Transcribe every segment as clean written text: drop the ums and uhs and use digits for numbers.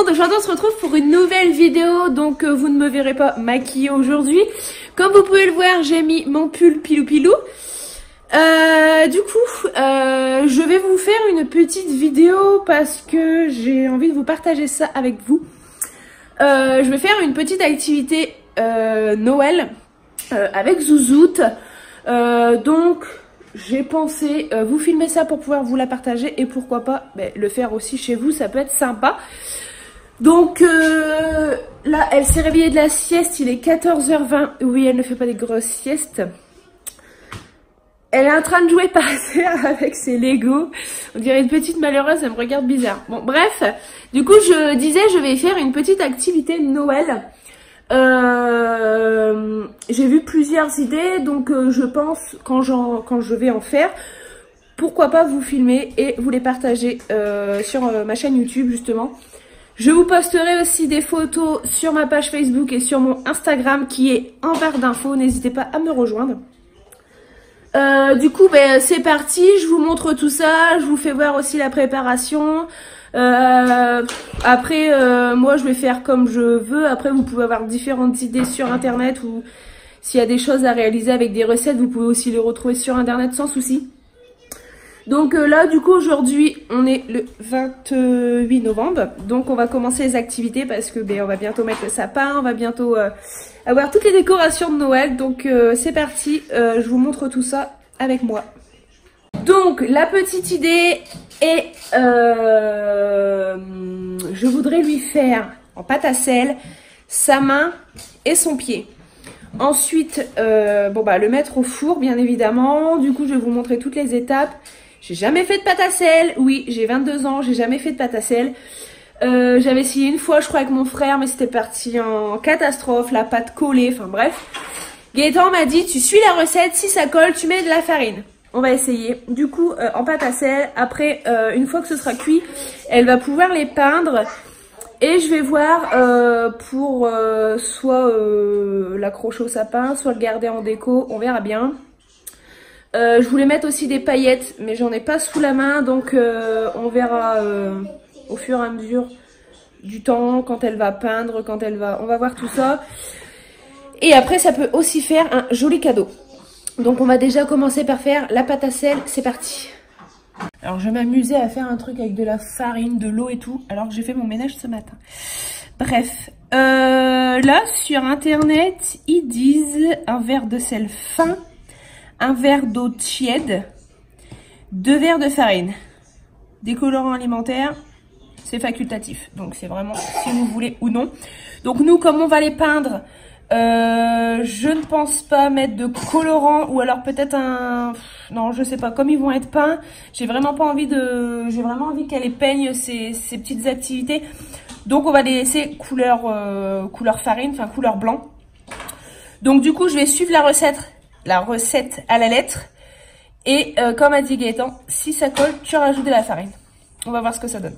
monde, aujourd'hui on se retrouve pour une nouvelle vidéo, donc vous ne me verrez pas maquillée aujourd'hui. Comme vous pouvez le voir, j'ai mis mon pull pilou pilou. Je vais vous faire une petite vidéo parce que j'ai envie de vous partager ça avec vous. Je vais faire une petite activité Noël avec Zouzoute. Donc j'ai pensé vous filmer ça pour pouvoir vous la partager et pourquoi pas le faire aussi chez vous, ça peut être sympa. Donc là elle s'est réveillée de la sieste, il est 14h20, oui elle ne fait pas des grosses siestes. Elle est en train de jouer par terre avec ses Lego. On dirait une petite malheureuse, elle me regarde bizarre. Bon bref, du coup je disais je vais faire une petite activité de Noël. J'ai vu plusieurs idées, donc je pense quand je vais en faire, pourquoi pas vous filmer et vous les partager sur ma chaîne YouTube justement. Je vous posterai aussi des photos sur ma page Facebook et sur mon Instagram qui est en barre d'infos, n'hésitez pas à me rejoindre. C'est parti, je vous montre tout ça, je vous fais voir aussi la préparation. Après moi je vais faire comme je veux. Après vous pouvez avoir différentes idées sur internet ou s'il y a des choses à réaliser avec des recettes, vous pouvez aussi les retrouver sur internet sans souci. Donc là du coup aujourd'hui on est le 28 novembre, donc on va commencer les activités parce que on va bientôt mettre le sapin, on va bientôt avoir toutes les décorations de Noël, donc c'est parti, je vous montre tout ça avec moi. Donc la petite idée est, je voudrais lui faire en pâte à sel sa main et son pied. Ensuite, le mettre au four bien évidemment. Du coup je vais vous montrer toutes les étapes. J'ai jamais fait de pâte à sel, oui j'ai 22 ans, j'ai jamais fait de pâte à sel. J'avais essayé une fois je crois avec mon frère mais c'était parti en catastrophe, la pâte collée, enfin bref. Gaëtan m'a dit tu suis la recette, si ça colle tu mets de la farine. On va essayer. Du coup en pâte à sel, après une fois que ce sera cuit, elle va pouvoir les peindre. Et je vais voir pour soit l'accrocher au sapin, soit le garder en déco, on verra bien. Je voulais mettre aussi des paillettes, mais j'en ai pas sous la main, donc on verra au fur et à mesure du temps, quand elle va peindre, on va voir tout ça. Et après, ça peut aussi faire un joli cadeau. Donc on va déjà commencer par faire la pâte à sel, c'est parti. Alors je vais m'amuser à faire un truc avec de la farine, de l'eau et tout, alors que j'ai fait mon ménage ce matin. Bref, là sur internet, ils disent un verre de sel fin, un verre d'eau tiède, 2 verres de farine. Des colorants alimentaires, c'est facultatif. Donc c'est vraiment si vous voulez ou non. Donc nous, comme on va les peindre, je ne pense pas mettre de colorant ou alors peut-être un... Non, je sais pas. Comme ils vont être peints, j'ai vraiment pas envie de... J'ai vraiment envie qu'elle les peigne ces petites activités. Donc on va les laisser couleur farine, enfin couleur blanc. Donc du coup, je vais suivre la recette à la lettre. Et comme a dit Gaëtan, si ça colle, tu rajoutes de la farine. On va voir ce que ça donne.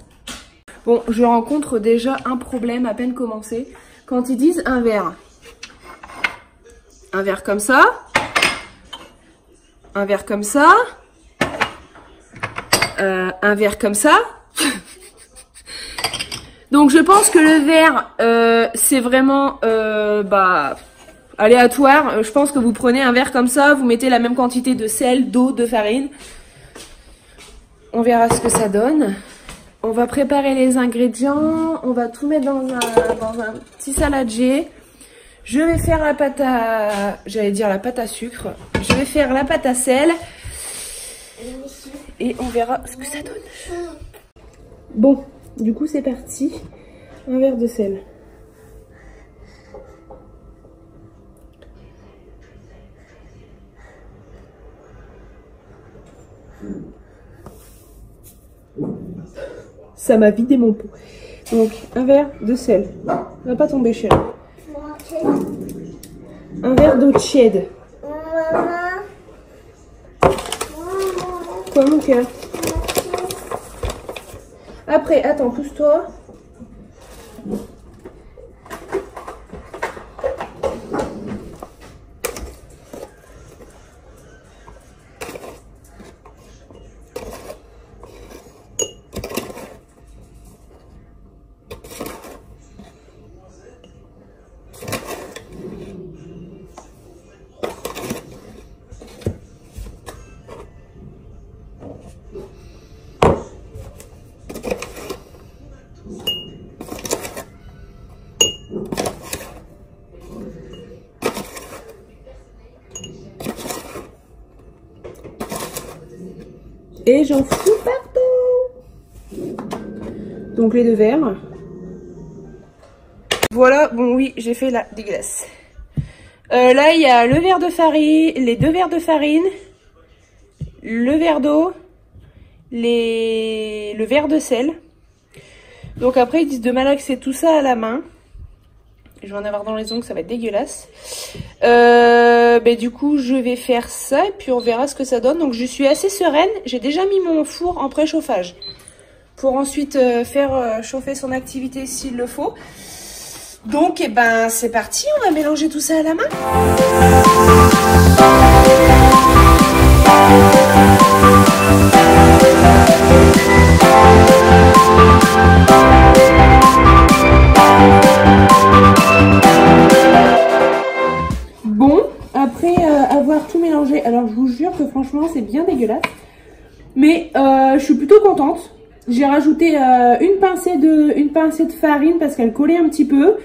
Bon, je rencontre déjà un problème à peine commencé. Quand ils disent un verre comme ça, un verre comme ça, un verre comme ça. Donc je pense que le verre, c'est vraiment aléatoire. Je pense que vous prenez un verre comme ça, vous mettez la même quantité de sel, d'eau, de farine. On verra ce que ça donne. On va préparer les ingrédients. On va tout mettre dans un petit saladier. Je vais faire la pâte à... J'allais dire la pâte à sucre. Je vais faire la pâte à sel. Et on verra ce que ça donne. Bon, du coup c'est parti. Un verre de sel. Ça m'a vidé mon pot. Donc, un verre de sel. Ça va pas tomber, chérie. Un verre d'eau tiède. Quoi, mon cœur? Après, attends, pousse-toi. et j'en fous partout. Donc les 2 verres. Voilà, bon oui, j'ai fait la dégueulasse. Là, il y a le verre de farine, les 2 verres de farine, le verre d'eau, le verre de sel. Donc après, ils disent de malaxer tout ça à la main. Je vais en avoir dans les ongles, ça va être dégueulasse. Du coup, je vais faire ça et puis on verra ce que ça donne. Donc je suis assez sereine. J'ai déjà mis mon four en préchauffage pour ensuite faire chauffer son activité s'il le faut. Donc, eh ben, c'est parti, on va mélanger tout ça à la main. Bon, après avoir tout mélangé, alors je vous jure que franchement, c'est bien dégueulasse. Mais je suis plutôt contente. J'ai rajouté une pincée de farine parce qu'elle collait un petit peu.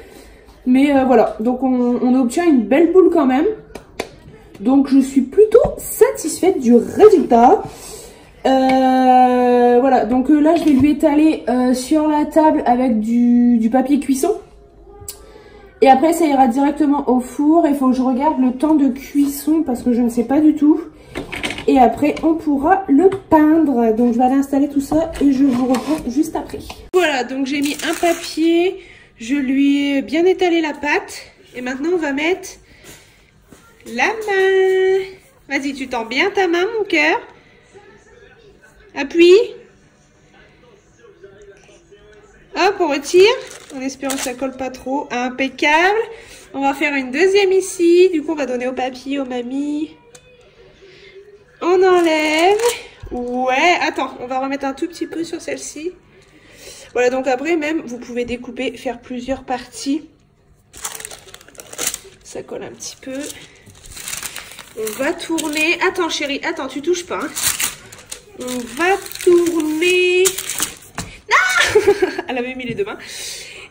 Mais voilà, donc on obtient une belle boule quand même. Donc je suis plutôt satisfaite du résultat. Voilà, donc là je vais lui étaler sur la table avec du papier cuisson. Et après ça ira directement au four. Il faut que je regarde le temps de cuisson parce que je ne sais pas du tout. Et après on pourra le peindre. Donc je vais aller installer tout ça et je vous reprends juste après. Voilà, donc j'ai mis un papier. Je lui ai bien étalé la pâte. Et maintenant, on va mettre la main. Vas-y, tu tends bien ta main, mon cœur. Appuie. Hop, on retire. En espérant que ça colle pas trop. Impeccable. On va faire une deuxième ici. Du coup, on va donner au papy, aux mamies. On enlève. Ouais, attends, on va remettre un tout petit peu sur celle-ci. Voilà, donc après même, vous pouvez découper, faire plusieurs parties. Ça colle un petit peu. On va tourner. Attends chérie, attends, tu touches pas. Hein. On va tourner. Ah elle avait mis les 2 mains.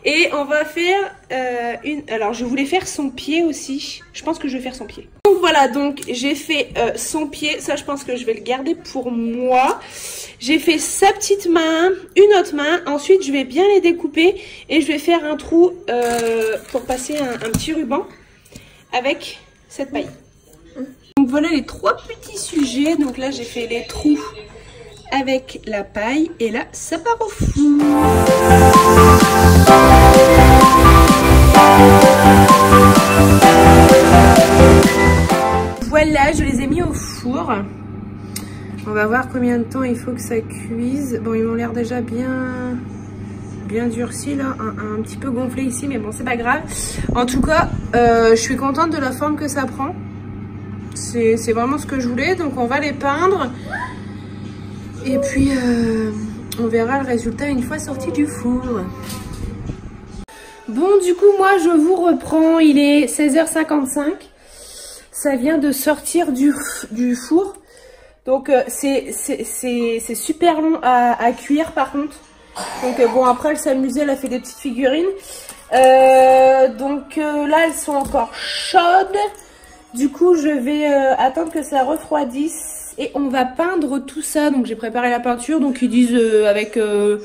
Et on va faire une... Alors, je voulais faire son pied aussi. Je pense que je vais faire son pied. Donc voilà, donc j'ai fait son pied. Ça, je pense que je vais le garder pour moi. J'ai fait sa petite main, une autre main. Ensuite, je vais bien les découper. Et je vais faire un trou pour passer un petit ruban avec cette paille. Donc voilà les 3 petits sujets. Donc là, j'ai fait les trous avec la paille. Et là, ça part au four. Voilà, je les ai mis au four. On va voir combien de temps il faut que ça cuise. Bon, ils m'ont l'air déjà bien durcis là, un petit peu gonflé ici, mais bon, c'est pas grave. En tout cas, je suis contente de la forme que ça prend. C'est vraiment ce que je voulais. Donc on va les peindre. Et puis, on verra le résultat une fois sorti du four. Bon, du coup, moi, je vous reprends. Il est 16h55. Ça vient de sortir du four. Donc, c'est super long à cuire, par contre. Donc, bon, après, elle s'amusait. Elle a fait des petites figurines. Donc, là, elles sont encore chaudes. Du coup, je vais attendre que ça refroidisse. Et on va peindre tout ça. Donc, j'ai préparé la peinture. Donc, ils disent avec de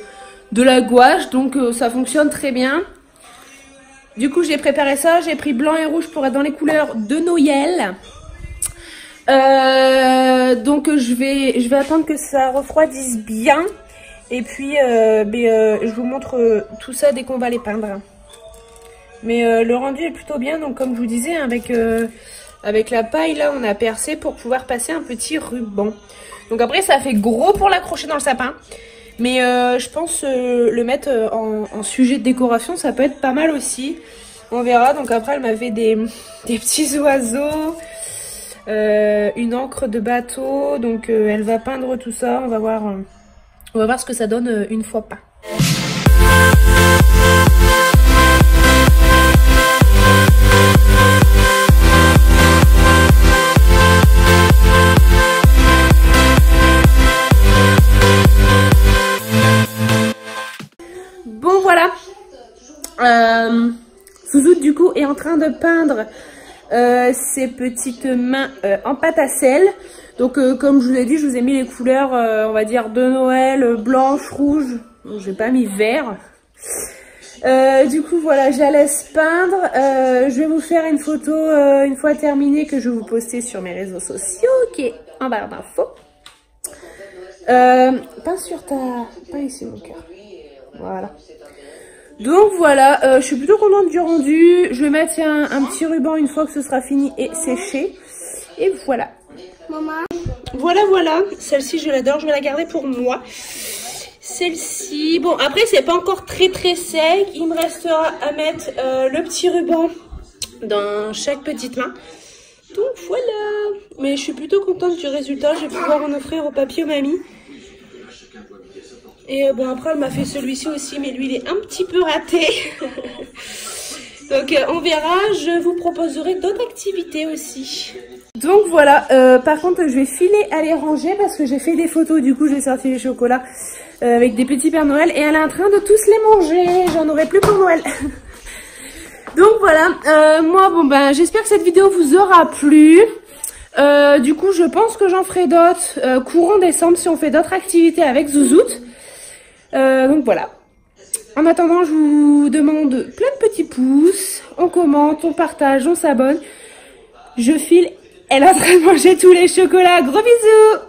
la gouache. Donc, ça fonctionne très bien. Du coup, j'ai préparé ça. J'ai pris blanc et rouge pour être dans les couleurs de Noël. Donc, je vais attendre que ça refroidisse bien. Et puis, je vous montre tout ça dès qu'on va les peindre. Mais le rendu est plutôt bien. Donc, comme je vous disais, avec la paille, là, on a percé pour pouvoir passer un petit ruban. Donc après, ça fait gros pour l'accrocher dans le sapin. Mais je pense le mettre en sujet de décoration, ça peut être pas mal aussi. On verra. Donc après, elle m'a fait des petits oiseaux, une encre de bateau. Donc elle va peindre tout ça. On va voir ce que ça donne une fois peint. Bon voilà, Souzout du coup est en train de peindre ses petites mains en pâte à sel. Donc comme je vous ai dit, je vous ai mis les couleurs, on va dire, de Noël, blanche, rouge. J'ai pas mis vert. Du coup voilà, je la laisse peindre. Je vais vous faire une photo une fois terminée que je vais vous poster sur mes réseaux sociaux, qui est en barre d'infos. Pas sur ta... Pas ici mon cœur. Voilà. Donc voilà, je suis plutôt contente du rendu. Je vais mettre un petit ruban une fois que ce sera fini et séché. Et voilà. Maman. Voilà. Celle-ci, je l'adore. Je vais la garder pour moi. Celle-ci, bon, après, c'est pas encore très sec. Il me restera à mettre le petit ruban dans chaque petite main. Donc voilà. Mais je suis plutôt contente du résultat. Je vais pouvoir en offrir au papy, aux mamies. Et bon, après, elle m'a fait celui-ci aussi, mais lui, il est un petit peu raté. Donc, on verra. Je vous proposerai d'autres activités aussi. Donc, voilà. Par contre, je vais filer à les ranger parce que j'ai fait des photos. Du coup, j'ai sorti les chocolats avec des petits Pères Noël. Et elle est en train de tous les manger. J'en aurai plus pour Noël. Donc, voilà. Moi, bon, ben, j'espère que cette vidéo vous aura plu. Du coup, je pense que j'en ferai d'autres courant décembre si on fait d'autres activités avec Zouzoute. Donc voilà. En attendant, je vous demande plein de petits pouces. On commente, on partage, on s'abonne. Je file. Elle est en train de manger tous les chocolats. Gros bisous!